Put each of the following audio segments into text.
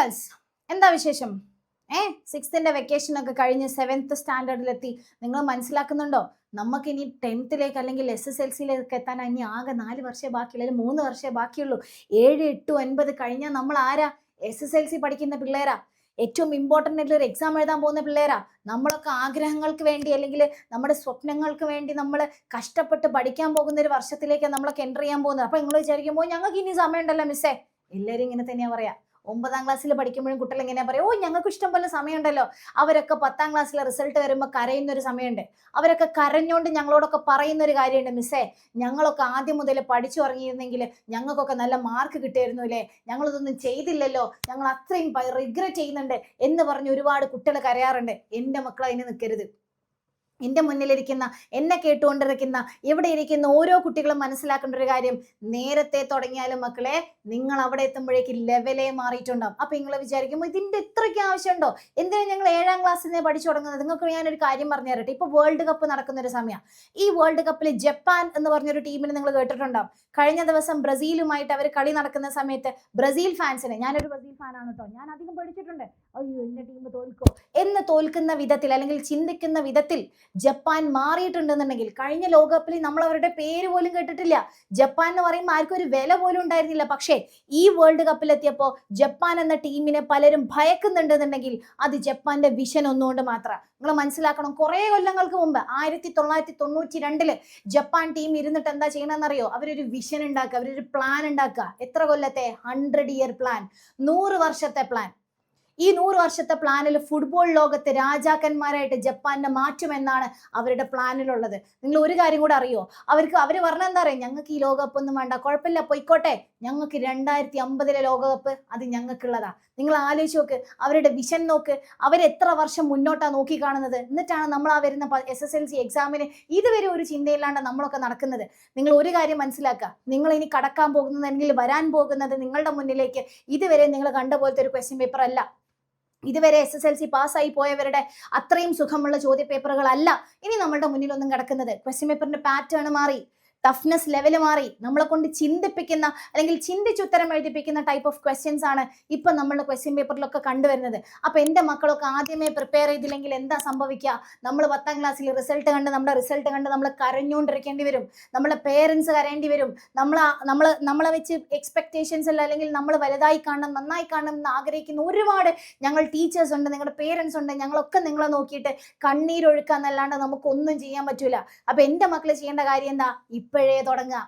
Girls, എന്താ വിശേഷം? സിക്സ്ത്തിന്റെ vacation ഒക്കെ കഴിഞ്ഞ് 7th സ്റ്റാൻഡേർഡിലെത്തി. നിങ്ങൾ മനസ്സിലാക്കുന്നുണ്ടോ? നമുക്കിനി 10th അല്ലെങ്കിൽ SSLC എത്താൻ ഇനി ആകെ 4 വർഷമേ ബാക്കിയുള്ളൂ, അല്ലെങ്കിൽ 3 വർഷമേ ബാക്കിയുള്ളൂ. 7, 8, 9 കഴിഞ്ഞാൽ നമ്മൾ ആരാ? SSLC പഠിക്കുന്ന പിള്ളേരാ. ഏറ്റവും ഇമ്പോർട്ടൻ്റ് ആയിട്ടുള്ള ഒരു എക്സാം എഴുതാൻ പോകുന്ന പിള്ളേരാ. നമ്മളൊക്കെ ആഗ്രഹങ്ങൾക്ക് വേണ്ടി അല്ലെങ്കിൽ നമ്മുടെ സ്വപ്നങ്ങൾക്ക് വേണ്ടി നമ്മൾ കഷ്ടപ്പെട്ട് പഠിക്കാൻ പോകുന്ന ഒരു വർഷത്തിലേക്ക് നമ്മളൊക്കെ എൻ്റർ ചെയ്യാൻ പോകുന്നത്. അപ്പൊ നിങ്ങൾ വിചാരിക്കുമ്പോൾ ഞങ്ങൾക്ക് ഇനി സമയമുണ്ടല്ലോ മിസ്സേ. എല്ലാവരും ഇങ്ങനെ തന്നെയാ പറയാ. 9ാം ക്ലാസ്സിൽ പഠിക്കുമ്പോഴും കുട്ടികൾ എങ്ങനെയാ പറയാ, ഞങ്ങൾക്ക് ഇഷ്ടം പോലെ സമയമുണ്ടല്ലോ. അവരൊക്കെ 10ാം ക്ലാസ്സിലെ റിസൾട്ട് വരുമ്പോൾ കരയുന്ന ഒരു സമയമുണ്ട്. അവരൊക്കെ കരഞ്ഞോണ്ട് ഞങ്ങളോടൊക്കെ പറയുന്ന ഒരു കാര്യമുണ്ട്, മിസ്സേ ഞങ്ങളൊക്കെ ആദ്യം മുതൽ പഠിച്ചു തുടങ്ങിയിരുന്നെങ്കിൽ ഞങ്ങൾക്കൊക്കെ നല്ല മാർക്ക് കിട്ടിയിരുന്നു അല്ലേ, ഞങ്ങളിതൊന്നും ചെയ്തില്ലല്ലോ, ഞങ്ങൾ അത്രയും റിഗ്രറ്റ് ചെയ്യുന്നുണ്ട് എന്ന് പറഞ്ഞ് ഒരുപാട് കുട്ടികൾ കരയാറുണ്ട്. എൻ്റെ മക്കൾ അതിന് നിൽക്കരുത്. എൻ്റെ മുന്നിലിരിക്കുന്ന, എന്നെ കേട്ടുകൊണ്ടിരിക്കുന്ന, ഇവിടെ ഇരിക്കുന്ന ഓരോ കുട്ടികളും മനസ്സിലാക്കേണ്ട ഒരു കാര്യം, നേരത്തെ തുടങ്ങിയാലും മക്കളെ നിങ്ങൾ അവിടെ എത്തുമ്പോഴേക്ക് ലെവലേ മാറിയിട്ടുണ്ടാവും. അപ്പൊ നിങ്ങൾ വിചാരിക്കുമ്പോൾ ഇതിന്റെ ഇത്രയ്ക്ക് ആവശ്യമുണ്ടോ, എന്തിനാ ഞങ്ങൾ 7ാം ക്ലാസ്സിൽ നിന്ന് പഠിച്ചു തുടങ്ങുന്നത്? നിങ്ങൾക്ക് ഞാനൊരു കാര്യം പറഞ്ഞു തരട്ടെ. ഇപ്പൊ വേൾഡ് കപ്പ് നടക്കുന്ന ഒരു സമയം. ഈ വേൾഡ് കപ്പിൽ ജപ്പാൻ എന്ന് പറഞ്ഞൊരു ടീമിനെ നിങ്ങൾ കേട്ടിട്ടുണ്ടാവും. കഴിഞ്ഞ ദിവസം ബ്രസീലുമായിട്ട് അവർ കളി നടക്കുന്ന സമയത്ത് ബ്രസീൽ ഫാൻസിനെ, ഞാനൊരു ബ്രസീൽ ഫാനാണ് കേട്ടോ, ഞാൻ അധികം പഠിച്ചിട്ടുണ്ട്, അയ്യോ എന്റെ ടീം തോൽക്കോ എന്ന് തോൽക്കുന്ന വിധത്തിൽ അല്ലെങ്കിൽ ചിന്തിക്കുന്ന വിധത്തിൽ ജപ്പാൻ മാറിയിട്ടുണ്ടെന്നുണ്ടെങ്കിൽ, കഴിഞ്ഞ ലോകകപ്പിൽ നമ്മൾ അവരുടെ പേര് പോലും കേട്ടിട്ടില്ല. ജപ്പാൻ എന്ന് പറയുമ്പോൾ ആർക്കും ഒരു വില പോലും ഉണ്ടായിരുന്നില്ല. പക്ഷേ ഈ വേൾഡ് കപ്പിൽ എത്തിയപ്പോൾ ജപ്പാൻ എന്ന ടീമിനെ പലരും ഭയക്കുന്നുണ്ടെന്നുണ്ടെങ്കിൽ അത് ജപ്പാന്റെ വിഷൻ ഒന്നുകൊണ്ട് മാത്രം. നിങ്ങൾ മനസ്സിലാക്കണം, കുറെ കൊല്ലങ്ങൾക്ക് മുമ്പ് 1992 ജപ്പാൻ ടീം ഇരുന്നിട്ട് എന്താ ചെയ്യണമെന്നറിയോ? അവരൊരു വിഷൻ ഉണ്ടാക്കുക, അവരൊരു പ്ലാൻ ഉണ്ടാക്കുക. എത്ര കൊല്ലത്തെ? 100 year പ്ലാൻ, 100 വർഷത്തെ പ്ലാൻ. ഈ 100 വർഷത്തെ പ്ലാനിൽ ഫുട്ബോൾ ലോകത്ത് രാജാക്കന്മാരായിട്ട് ജപ്പാനെ മാറ്റുമെന്നാണ് അവരുടെ പ്ലാനിലുള്ളത്. നിങ്ങൾ ഒരു കാര്യം കൂടെ അറിയോ? അവർ പറഞ്ഞ എന്താ പറയുക, ഞങ്ങൾക്ക് ഈ ലോകകപ്പ് ഒന്നും വേണ്ട, കുഴപ്പമില്ല പോയിക്കോട്ടെ, ഞങ്ങൾക്ക് 2050 ലോകകപ്പ് അത് ഞങ്ങൾക്കുള്ളതാ. നിങ്ങൾ ആലോചിച്ച് നോക്ക്, അവരുടെ വിഷൻ നോക്ക്, അവരെത്ര വർഷം മുന്നോട്ടാ നോക്കി കാണുന്നത്. എന്നിട്ടാണ് നമ്മൾ ആ വരുന്ന SSLC എക്സാമിന് ഇതുവരെ ഒരു ചിന്തയില്ലാണ്ട് നമ്മളൊക്കെ നടക്കുന്നത്. നിങ്ങൾ ഒരു കാര്യം മനസ്സിലാക്കുക, നിങ്ങൾ ഇനി കടക്കാൻ പോകുന്നത് അല്ലെങ്കിൽ വരാൻ പോകുന്നത് നിങ്ങളുടെ മുന്നിലേക്ക് ഇതുവരെ നിങ്ങൾ കണ്ട പോലത്തെ ഒരു ക്വസ്റ്റ്യൻ പേപ്പർ അല്ല. ഇതുവരെ SSLC പാസ്സായി പോയവരുടെ അത്രയും സുഖമുള്ള ചോദ്യ പേപ്പറുകളല്ല ഇനി നമ്മളുടെ മുന്നിലൊന്നും കിടക്കുന്നത്. ക്വസ്റ്റ്യൻ പേപ്പറിന്റെ പാറ്റേൺ മാറി, ടഫ്നെസ് ലെവൽ മാറി, നമ്മളെ കൊണ്ട് ചിന്തിപ്പിക്കുന്ന അല്ലെങ്കിൽ ചിന്തിച്ചുത്തരം എഴുതിപ്പിക്കുന്ന ടൈപ്പ് ഓഫ് ക്വസ്റ്റ്യൻസ് ആണ് ഇപ്പൊ നമ്മളുടെ ക്വസ്റ്റ്യൻ പേപ്പറിലൊക്കെ കണ്ടുവരുന്നത്. അപ്പൊ എൻ്റെ മക്കളൊക്കെ ആദ്യമേ പ്രിപ്പയർ ചെയ്തില്ലെങ്കിൽ എന്താ സംഭവിക്കുക? നമ്മൾ 10ാം ക്ലാസ്സിൽ റിസൾട്ട് കണ്ട് നമ്മൾ കരഞ്ഞുകൊണ്ടിരിക്കേണ്ടി വരും, നമ്മളെ പേരൻസ് കരയേണ്ടി വരും, നമ്മളെ വെച്ച് എക്സ്പെക്ടേഷൻസ് അല്ല, അല്ലെങ്കിൽ നമ്മൾ വലുതായി കാണണം, നന്നായി കാണണം എന്ന് ആഗ്രഹിക്കുന്ന ഒരുപാട് ഞങ്ങൾ ടീച്ചേഴ്സ് ഉണ്ട്, നിങ്ങളുടെ പേരൻസ് ഉണ്ട്. ഞങ്ങളൊക്കെ നിങ്ങളെ നോക്കിയിട്ട് കണ്ണീരൊഴുക്കാന്നല്ലാണ്ട് നമുക്കൊന്നും ചെയ്യാൻ പറ്റൂല. അപ്പൊ എൻ്റെ മക്കൾ ചെയ്യേണ്ട കാര്യം എന്താ? ഇപ്പോഴേ തുടങ്ങാം.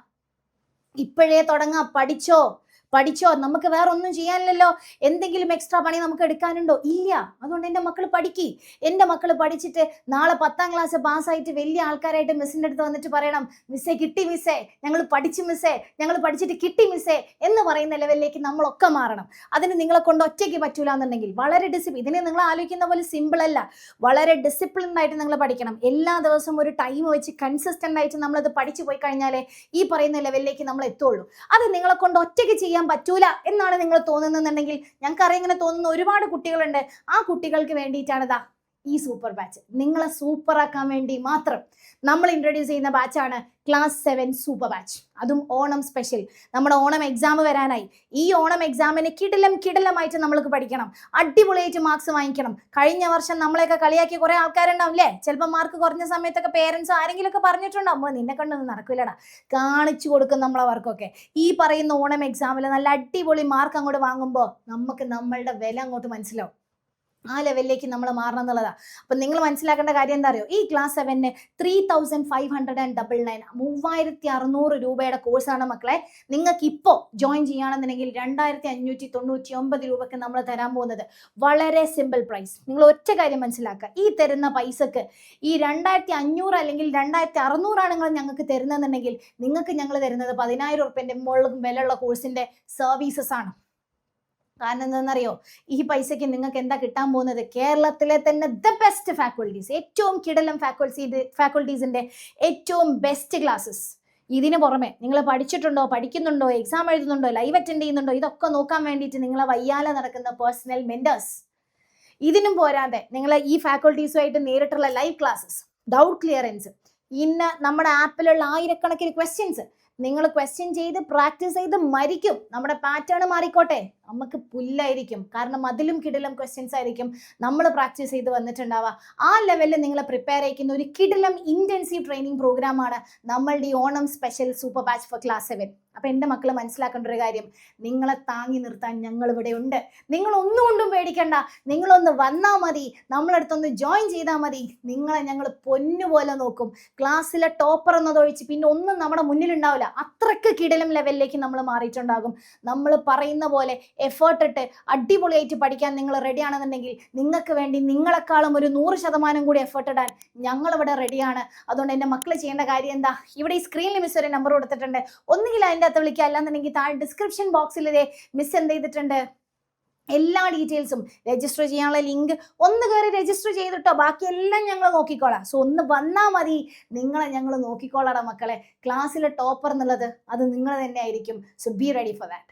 പഠിച്ചോ. നമുക്ക് വേറെ ഒന്നും ചെയ്യാനില്ലല്ലോ. എന്തെങ്കിലും എക്സ്ട്രാ പണി നമുക്ക് എടുക്കാനുണ്ടോ? ഇല്ല. അതുകൊണ്ട് എൻ്റെ മക്കൾ എൻ്റെ മക്കൾ പഠിച്ചിട്ട് നാളെ 10ാം ക്ലാസ് പാസ്സായിട്ട് വലിയ ആൾക്കാരായിട്ട് മിസ്സിൻ്റെ അടുത്ത് വന്നിട്ട് പറയണം, മിസ്സേ കിട്ടി മിസ്സേ, ഞങ്ങൾ പഠിച്ചു മിസ്സേ, ഞങ്ങൾ പഠിച്ചിട്ട് കിട്ടി മിസ്സേ എന്ന് പറയുന്ന ലെവലിലേക്ക് നമ്മളൊക്കെ മാറണം. അതിന് നിങ്ങളെ കൊണ്ട് ഒറ്റയ്ക്ക് പറ്റൂല എന്നുണ്ടെങ്കിൽ വളരെ ഇതിനെ നിങ്ങൾ ആലോചിക്കുന്ന പോലെ സിമ്പിൾ അല്ല. വളരെ ഡിസിപ്ലിൻഡ് ആയിട്ട് നിങ്ങൾ പഠിക്കണം. എല്ലാ ദിവസവും ഒരു ടൈം വെച്ച് കൺസിസ്റ്റന്റ് ആയിട്ട് നമ്മളത് പഠിച്ചു പോയി കഴിഞ്ഞാലേ ഈ പറയുന്ന ലെവലിലേക്ക് നമ്മൾ എത്തുള്ളൂ. അത് നിങ്ങളെ കൊണ്ട് ഒറ്റയ്ക്ക് ചെയ്യാൻ പറ്റൂല എന്നാണ് നിങ്ങൾ തോന്നുന്നുണ്ടെങ്കിൽ, ഞങ്ങൾക്കറിയാം ഇങ്ങനെ തോന്നുന്ന ഒരുപാട് കുട്ടികളുണ്ട്. ആ കുട്ടികൾക്ക് വേണ്ടിയിട്ടാണ് ഈ സൂപ്പർ ബാച്ച്. നിങ്ങളെ സൂപ്പർ ആക്കാൻ വേണ്ടി മാത്രം നമ്മൾ ഇൻട്രൊഡ്യൂസ് ചെയ്യുന്ന ബാച്ചാണ് ക്ലാസ് 7 സൂപ്പർ ബാച്ച്. അതും ഓണം സ്പെഷ്യൽ. നമ്മുടെ ഓണം എക്സാം വരാനായി. ഈ ഓണം എക്സാമിന് കിടിലമായിട്ട് നമ്മൾക്ക് പഠിക്കണം, അടിപൊളിയായിട്ട് മാർക്സ് വാങ്ങിക്കണം. കഴിഞ്ഞ വർഷം നമ്മളെയൊക്കെ കളിയാക്കി കുറെ ആൾക്കാരുണ്ടാവും അല്ലേ? ചിലപ്പോൾ മാർക്ക് കുറഞ്ഞ സമയത്തൊക്കെ പേരൻസ് ആരെങ്കിലും ഒക്കെ പറഞ്ഞിട്ടുണ്ടാവും, നിന്നെ കണ്ടൊന്നും നടക്കില്ലടാ, കാണിച്ചു കൊടുക്കും നമ്മളവർക്കൊക്കെ. ഈ പറയുന്ന ഓണം എക്സാമിൽ നല്ല അടിപൊളി മാർക്ക് അങ്ങോട്ട് വാങ്ങുമ്പോൾ നമുക്ക് നമ്മളുടെ വില അങ്ങോട്ട് മനസ്സിലാവും. ആ ലെവലിലേക്ക് നമ്മൾ മാറണം എന്നുള്ളതാ. അപ്പൊ നിങ്ങൾ മനസ്സിലാക്കേണ്ട കാര്യം എന്താ അറിയോ? ഈ ക്ലാസ് 7 3599 3600 രൂപയുടെ കോഴ്സാണ് മക്കളെ. നിങ്ങൾക്ക് ഇപ്പോൾ ജോയിൻ ചെയ്യുകയാണെന്നുണ്ടെങ്കിൽ 2599 രൂപയ്ക്ക് നമ്മൾ തരാൻ പോകുന്നത്. വളരെ സിമ്പിൾ പ്രൈസ്. നിങ്ങൾ ഒറ്റ കാര്യം മനസ്സിലാക്കുക, ഈ തരുന്ന പൈസക്ക് ഈ 2500 അല്ലെങ്കിൽ 2600 ആണ് നിങ്ങൾ ഞങ്ങൾക്ക് തരുന്നതെന്നുണ്ടെങ്കിൽ നിങ്ങൾക്ക് ഞങ്ങൾ തരുന്നത് 10,000 രൂപയുടെ മുകളിൽ വിലയുള്ള കോഴ്സിന്റെ സർവീസസ് ആണ്. കാരണം എന്താണെന്നറിയോ? ഈ പൈസയ്ക്ക് നിങ്ങൾക്ക് എന്താ കിട്ടാൻ പോകുന്നത്? കേരളത്തിലെ തന്നെ ദ ബെസ്റ്റ് ഫാക്കൾട്ടീസ്, ഏറ്റവും കിടിലം ഫാക്കൾട്ടീസിന്റെ ഏറ്റവും ബെസ്റ്റ് ക്ലാസ്സസ്. ഇതിന് പുറമെ നിങ്ങൾ പഠിക്കുന്നുണ്ടോ, എക്സാം എഴുതുന്നുണ്ടോ, ലൈവ് അറ്റൻഡ് ചെയ്യുന്നുണ്ടോ, ഇതൊക്കെ നോക്കാൻ വേണ്ടിയിട്ട് നിങ്ങളെ വയ്യാലെ നടക്കുന്ന പേഴ്സണൽ മെന്റേഴ്സ്. ഇതിനും പോരാതെ നിങ്ങൾ ഈ ഫാക്കൾട്ടീസുമായിട്ട് നേരിട്ടുള്ള ലൈവ് ക്ലാസ്സസ്, ഡൗട്ട് ക്ലിയറൻസ്, നമ്മുടെ ആപ്പിലുള്ള ആയിരക്കണക്കിന് ക്വസ്റ്റ്യൻസ് നിങ്ങൾ ക്വസ്റ്റ്യൻ ചെയ്ത് പ്രാക്ടീസ് ചെയ്ത് മരിക്കും. നമ്മുടെ പാറ്റേൺ മാറിക്കോട്ടെ, നമുക്ക് പുല്ലായിരിക്കും. കാരണം അതിലും കിടിലം ക്വസ്റ്റ്യൻസ് ആയിരിക്കും നമ്മൾ പ്രാക്ടീസ് ചെയ്ത് വന്നിട്ടുണ്ടാവുക. ആ ലെവലിൽ നിങ്ങളെ പ്രിപ്പയർ ചെയ്യിക്കുന്ന ഒരു കിടിലം ഇൻറ്റൻസീവ് ട്രെയിനിങ് പ്രോഗ്രാമാണ് നമ്മളുടെ ഈ Onam special super batch four class 7. അപ്പം എൻ്റെ മക്കൾ മനസ്സിലാക്കേണ്ട ഒരു കാര്യം, നിങ്ങളെ താങ്ങി നിർത്താൻ ഞങ്ങൾ ഇവിടെ ഉണ്ട്. നിങ്ങളൊന്നും കൊണ്ടും പേടിക്കണ്ട. നിങ്ങളൊന്ന് വന്നാൽ മതി, നമ്മളടുത്തൊന്ന് ജോയിൻ ചെയ്താൽ മതി. നിങ്ങളെ ഞങ്ങൾ പൊന്നുപോലെ നോക്കും. ക്ലാസ്സിലെ ടോപ്പർ എന്നതൊഴിച്ച് പിന്നെ ഒന്നും നമ്മുടെ മുന്നിലുണ്ടാവില്ല. അത്രയ്ക്ക് കിടിലം ലെവലിലേക്ക് നമ്മൾ മാറിയിട്ടുണ്ടാകും. നമ്മൾ പറയുന്ന പോലെ എഫേർട്ട് ഇട്ട് അടിപൊളിയായിട്ട് പഠിക്കാൻ നിങ്ങൾ റെഡി ആണെന്നുണ്ടെങ്കിൽ നിങ്ങൾക്ക് വേണ്ടി നിങ്ങളെക്കാളും ഒരു 100% കൂടി എഫേർട്ട് ഇടാൻ ഞങ്ങളിവിടെ റെഡിയാണ്. അതുകൊണ്ട് എൻ്റെ മക്കൾ ചെയ്യേണ്ട കാര്യം എന്താ, ഇവിടെ ഈ സ്ക്രീനിൽ മിസ് ഒരു നമ്പർ കൊടുത്തിട്ടുണ്ട്. ഒന്നുകിൽ അതിൻ്റെ അകത്ത് വിളിക്കുക, അല്ലാന്നുണ്ടെങ്കിൽ താഴെ ഡിസ്ക്രിപ്ഷൻ ബോക്സിൽ മിസ് എന്ത് ചെയ്തിട്ടുണ്ട്, എല്ലാ ഡീറ്റെയിൽസും രജിസ്റ്റർ ചെയ്യാനുള്ള ലിങ്ക് ഒന്ന് കയറി രജിസ്റ്റർ ചെയ്തിട്ടോ. ബാക്കിയെല്ലാം ഞങ്ങൾ നോക്കിക്കോളാം. സോ ഒന്ന് വന്നാൽ മതി, നിങ്ങളെ ഞങ്ങൾ നോക്കിക്കോളാം മക്കളെ. ക്ലാസ്സിലെ ടോപ്പർ എന്നുള്ളത് അത് നിങ്ങൾ തന്നെ ആയിരിക്കും. So be ready for that.